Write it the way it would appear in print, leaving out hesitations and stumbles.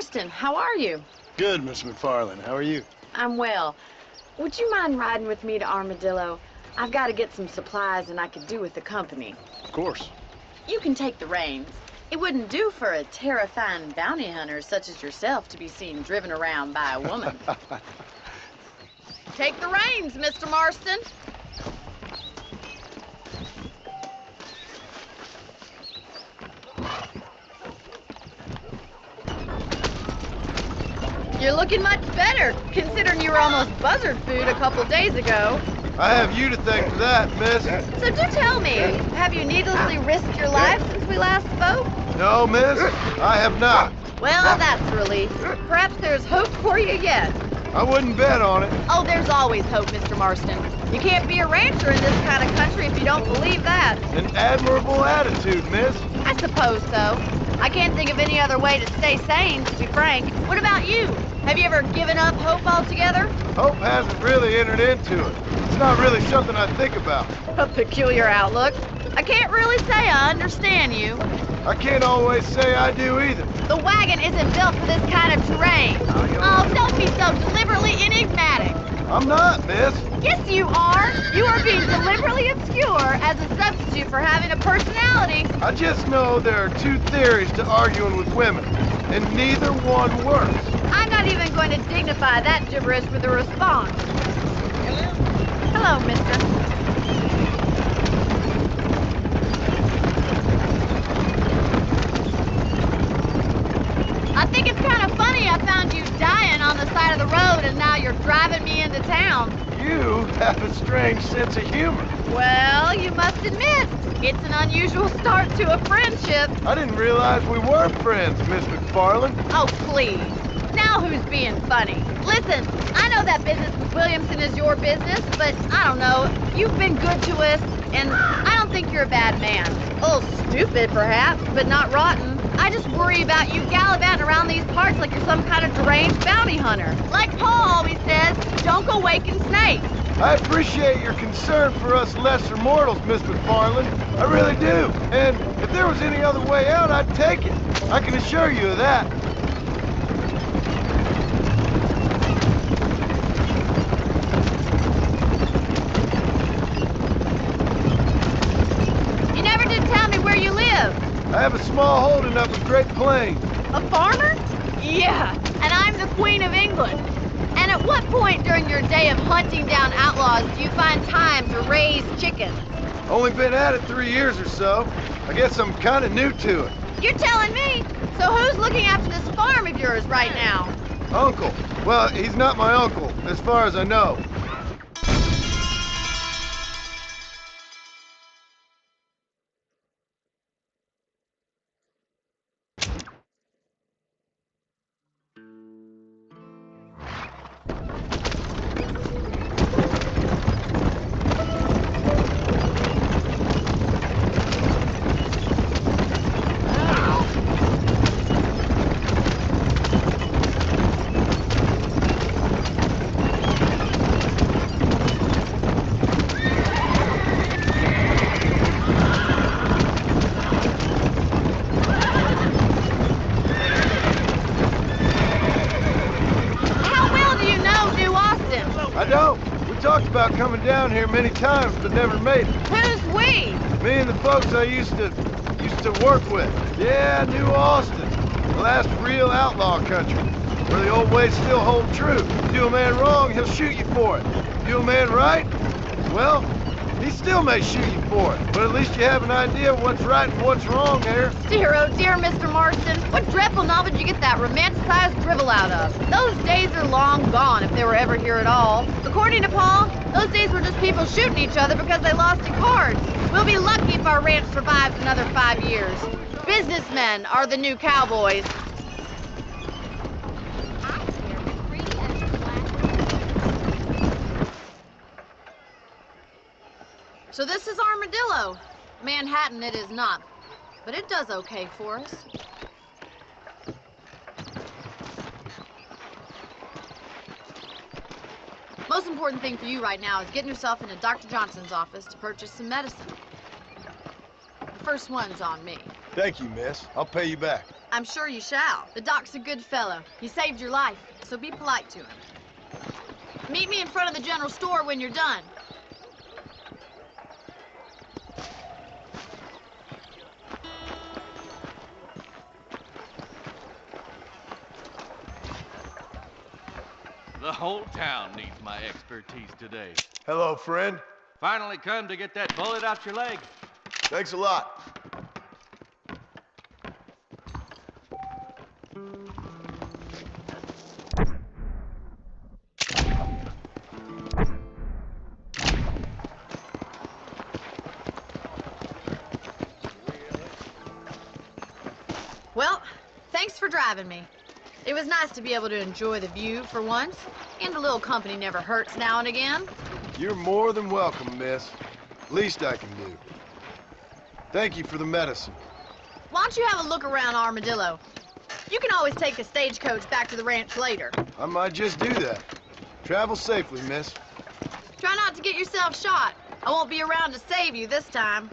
Marston, how are you? Good, Miss McFarland. How are you? I'm well. Would you mind riding with me to Armadillo? I've got to get some supplies and I could do with the company. Of course. You can take the reins. It wouldn't do for a terrifying bounty hunter such as yourself to be seen driven around by a woman. Take the reins, Mr. Marston. You're looking much better, considering you were almost buzzard food a couple days ago. I have you to thank for that, miss. So do tell me, have you needlessly risked your life since we last spoke? No, miss, I have not. Well, that's a relief. Perhaps there's hope for you yet. I wouldn't bet on it. Oh, there's always hope, Mr. Marston. You can't be a rancher in this kind of country if you don't believe that. An admirable attitude, miss. I suppose so. I can't think of any other way to stay sane, to be frank. What about you? Have you ever given up hope altogether? Hope hasn't really entered into it. It's not really something I think about. A peculiar outlook. I can't really say I understand you. I can't always say I do either. The wagon isn't built for this kind of terrain. Oh, don't be so deliberately enigmatic. I'm not, miss. Yes, you are. You are being deliberately obscure as a substitute for having a personality. I just know there are two theories to arguing with women, and neither one works. I'm not even going to dignify that gibberish with a response. Hello, mister. I think it's kind of funny I found you dying on the side of the road and now you're driving me into town. You have a strange sense of humor. Well, you must admit, it's an unusual start to a friendship. I didn't realize we were friends, Miss McFarland. Oh, please. Now who's being funny? Listen, I know that business with Williamson is your business, but I don't know. You've been good to us, and I don't think you're a bad man. A little stupid, perhaps, but not rotten. I just worry about you gallivanting around these parts like you're some kind of deranged bounty hunter. Like Paul always says, don't go waking snakes. I appreciate your concern for us lesser mortals, Miss McFarland. I really do. And if there was any other way out, I'd take it. I can assure you of that. You never did tell me where you live. I have a small holding up in Great Plains. A farmer? Yeah, and I'm the Queen of England. And at what point during your day of hunting down outlaws do you find time to raise chickens? Only been at it 3 years or so. I guess I'm kind of new to it. You're telling me? So who's looking after this farm of yours right now? Uncle. Well, he's not my uncle, as far as I know. I don't. We talked about coming down here many times, but never made it. Who's we? Me and the folks I used to work with. Yeah, New Austin. The last real outlaw country, where the old ways still hold true. Do a man wrong, he'll shoot you for it. Do a man right, well, he still may shoot you for it. But at least you have an idea of what's right and what's wrong here. Dear, oh dear, Mr. Marston. What dreadful novel did you get that romanticized drivel out of? Those days are long gone, if they were ever here at all. According to Paul, those days were just people shooting each other because they lost at cards. We'll be lucky if our ranch survives another 5 years. Businessmen are the new cowboys. So this is Armadillo. Manhattan it is not, but it does okay for us. Most important thing for you right now is getting yourself into Dr. Johnson's office to purchase some medicine. The first one's on me. Thank you, miss. I'll pay you back. I'm sure you shall. The doc's a good fellow. He saved your life, so be polite to him. Meet me in front of the general store when you're done. The whole town needs my expertise today. Hello, friend. Finally come to get that bullet out your leg. Thanks a lot. Well, thanks for driving me. It was nice to be able to enjoy the view for once, and a little company never hurts now and again. You're more than welcome, miss. Least I can do. Thank you for the medicine. Why don't you have a look around Armadillo? You can always take the stagecoach back to the ranch later. I might just do that. Travel safely, miss. Try not to get yourself shot. I won't be around to save you this time.